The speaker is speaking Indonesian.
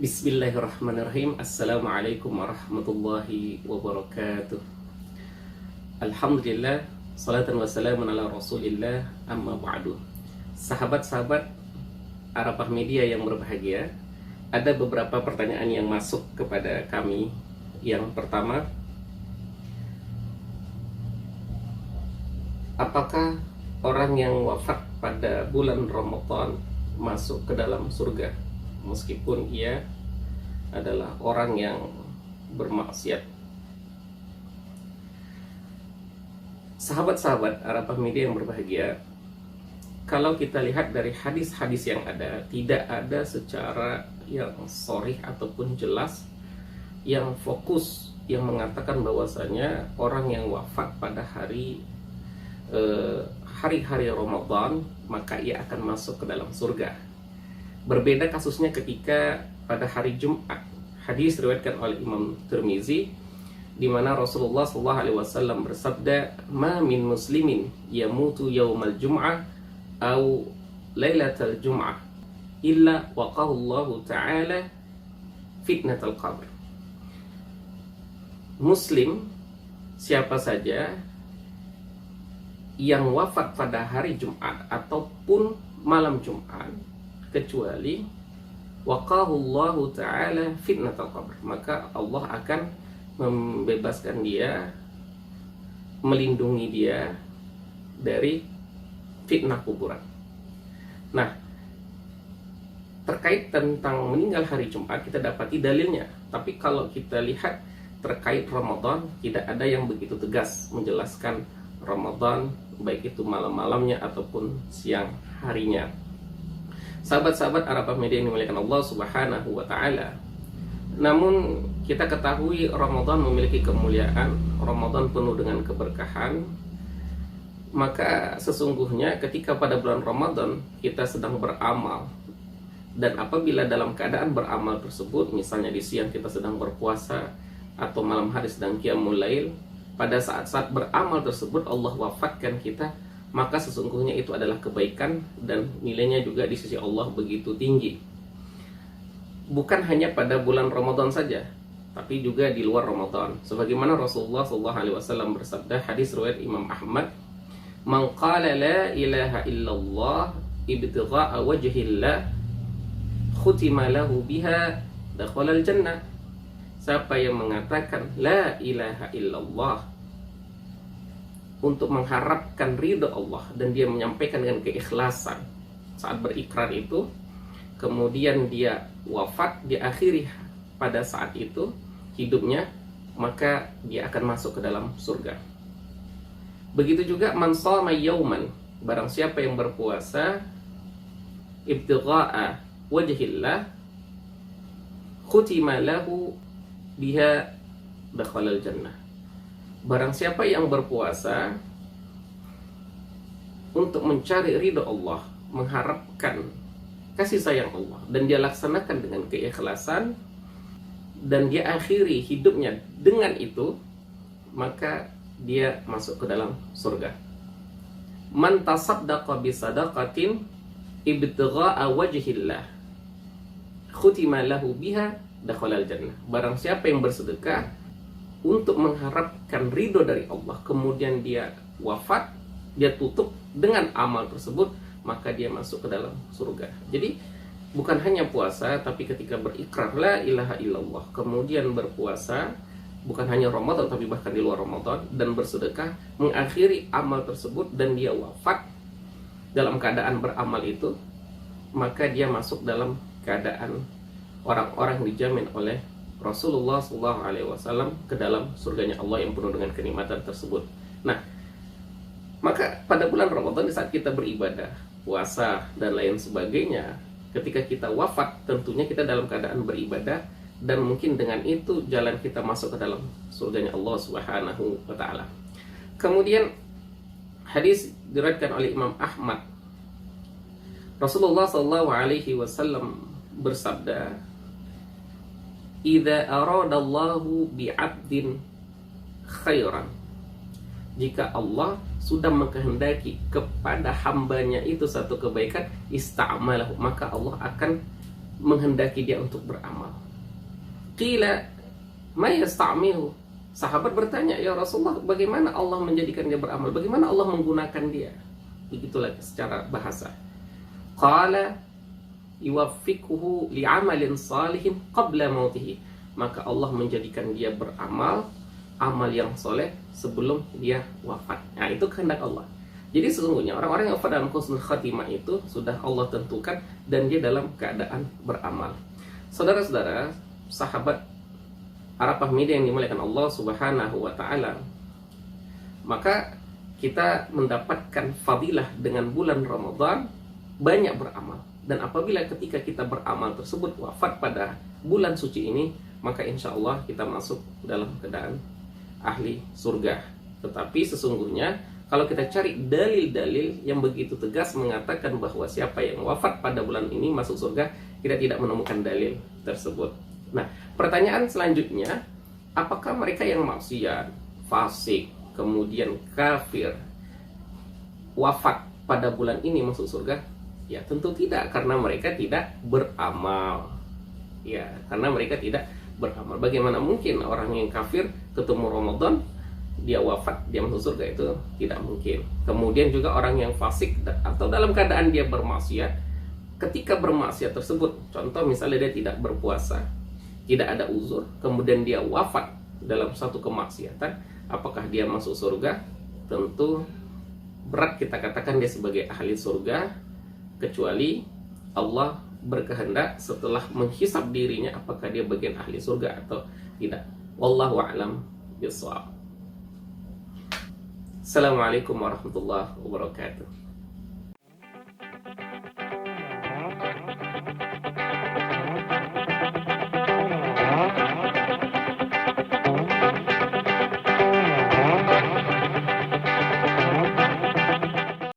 Bismillahirrahmanirrahim. Assalamualaikum warahmatullahi wabarakatuh. Alhamdulillah, salatan wassalamun ala rasulillah, amma ba'du. Sahabat-sahabat Arafah Media yang berbahagia, ada beberapa pertanyaan yang masuk kepada kami. Yang pertama, apakah orang yang wafat pada bulan Ramadan masuk ke dalam surga meskipun ia adalah orang yang bermaksiat? Sahabat-sahabat Arafah Media yang berbahagia, kalau kita lihat dari hadis-hadis yang ada, tidak ada secara yang sharih ataupun jelas yang fokus yang mengatakan bahwasanya orang yang wafat pada hari-hari Ramadan maka ia akan masuk ke dalam surga. Berbeda kasusnya ketika pada hari Jumat. Hadis diriwayatkan oleh Imam Tirmizi, di mana Rasulullah SAW bersabda, "Ma min muslimin yamutu yaumal jum'ah au lailatal jum'ah illa waqahu Allah Ta'ala fitnatal qabr." Muslim siapa saja yang wafat pada hari Jumat ataupun malam Jumat, kecuali waqahullahu ta'ala fitnatal qabr, maka Allah akan membebaskan dia, melindungi dia dari fitnah kuburan. Nah, terkait tentang meninggal hari Jumat kita dapati dalilnya, tapi kalau kita lihat terkait Ramadan tidak ada yang begitu tegas menjelaskan Ramadan, baik itu malam-malamnya ataupun siang harinya. Sahabat-sahabat Arafah Media yang dimuliakan Allah Subhanahu wa Ta'ala, namun kita ketahui Ramadan memiliki kemuliaan, Ramadan penuh dengan keberkahan. Maka sesungguhnya ketika pada bulan Ramadan kita sedang beramal, dan apabila dalam keadaan beramal tersebut, misalnya di siang kita sedang berpuasa atau malam hari sedang qiyamul lail, pada saat-saat beramal tersebut Allah wafatkan kita, maka sesungguhnya itu adalah kebaikan dan nilainya juga di sisi Allah begitu tinggi. Bukan hanya pada bulan Ramadan saja, tapi juga di luar Ramadan. Sebagaimana Rasulullah SAW bersabda, hadis riwayat Imam Ahmad, "Man qala la ilaha illallah ibtigha'a wajhillah khutima lahu biha dakhala al-jannah." Siapa yang mengatakan la ilaha illallah untuk mengharapkan ridha Allah dan dia menyampaikan dengan keikhlasan saat berikrar itu, kemudian dia wafat, diakhiri pada saat itu hidupnya, maka dia akan masuk ke dalam surga. Begitu juga man shama yauman, barang siapa yang berpuasa ibtigha'a wajhillah khutima lahu biha dakhalal jannah. Barang siapa yang berpuasa untuk mencari ridha Allah, mengharapkan kasih sayang Allah, dan dia laksanakan dengan keikhlasan, dan dia akhiri hidupnya dengan itu, maka dia masuk ke dalam surga. Man tasaddaqa bisadaqatin ibtigha'a wajhillah khutima lahu biha dakhalal jannah. Barang siapa yang bersedekah untuk mengharapkan ridho dari Allah, kemudian dia wafat, dia tutup dengan amal tersebut, maka dia masuk ke dalam surga. Jadi bukan hanya puasa, tapi ketika berikrar la ilaha illallah, kemudian berpuasa, bukan hanya Ramadan tapi bahkan di luar Ramadan, dan bersedekah, mengakhiri amal tersebut, dan dia wafat dalam keadaan beramal itu, maka dia masuk dalam keadaan orang-orang yang dijamin oleh Rasulullah SAW ke dalam surganya Allah yang penuh dengan kenikmatan tersebut. Nah, maka pada bulan Ramadan, di saat kita beribadah, puasa dan lain sebagainya, ketika kita wafat, tentunya kita dalam keadaan beribadah, dan mungkin dengan itu jalan kita masuk ke dalam surganya Allah Subhanahu wa Ta'ala. Kemudian hadis diriwayatkan oleh Imam Ahmad, Rasulullah SAW bersabda, "Idza aradallahu bi'abdin khairan." Jika Allah sudah mengkehendaki kepada hambanya itu satu kebaikan, ista'malahu, maka Allah akan menghendaki dia untuk beramal. Qila ma yasta'milu. Sahabat bertanya, ya Rasulullah, bagaimana Allah menjadikan dia beramal? Bagaimana Allah menggunakan dia? Begitulah secara bahasa. Qala yuwaffiquhu li'amalin salihin qabla mautihi. Maka Allah menjadikan dia beramal amal yang soleh sebelum dia wafat. Nah, itu kehendak Allah. Jadi sesungguhnya orang-orang yang wafat dalam husnul khatimah itu sudah Allah tentukan dan dia dalam keadaan beramal. Saudara-saudara, sahabat Arafah Media yang dimuliakan Allah Subhanahu wa taala, maka kita mendapatkan fadilah dengan bulan Ramadan banyak beramal. Dan apabila ketika kita beramal tersebut wafat pada bulan suci ini, maka insya Allah kita masuk dalam keadaan ahli surga. Tetapi sesungguhnya kalau kita cari dalil-dalil yang begitu tegas mengatakan bahwa siapa yang wafat pada bulan ini masuk surga, kita tidak menemukan dalil tersebut. Nah, pertanyaan selanjutnya, apakah mereka yang maksiat, fasik, kemudian kafir, wafat pada bulan ini masuk surga? Ya, tentu tidak, karena mereka tidak beramal. Ya, karena mereka tidak beramal. Bagaimana mungkin orang yang kafir ketemu Ramadan, dia wafat, dia masuk surga? Itu tidak mungkin. Kemudian juga orang yang fasik atau dalam keadaan dia bermaksiat, ketika bermaksiat tersebut, contoh misalnya dia tidak berpuasa, tidak ada uzur, kemudian dia wafat dalam satu kemaksiatan, apakah dia masuk surga? Tentu berat kita katakan dia sebagai ahli surga, kecuali Allah berkehendak setelah menghisab dirinya apakah dia bagian ahli surga atau tidak. Wallahu a'lam bishawab. Assalamualaikum warahmatullahi wabarakatuh.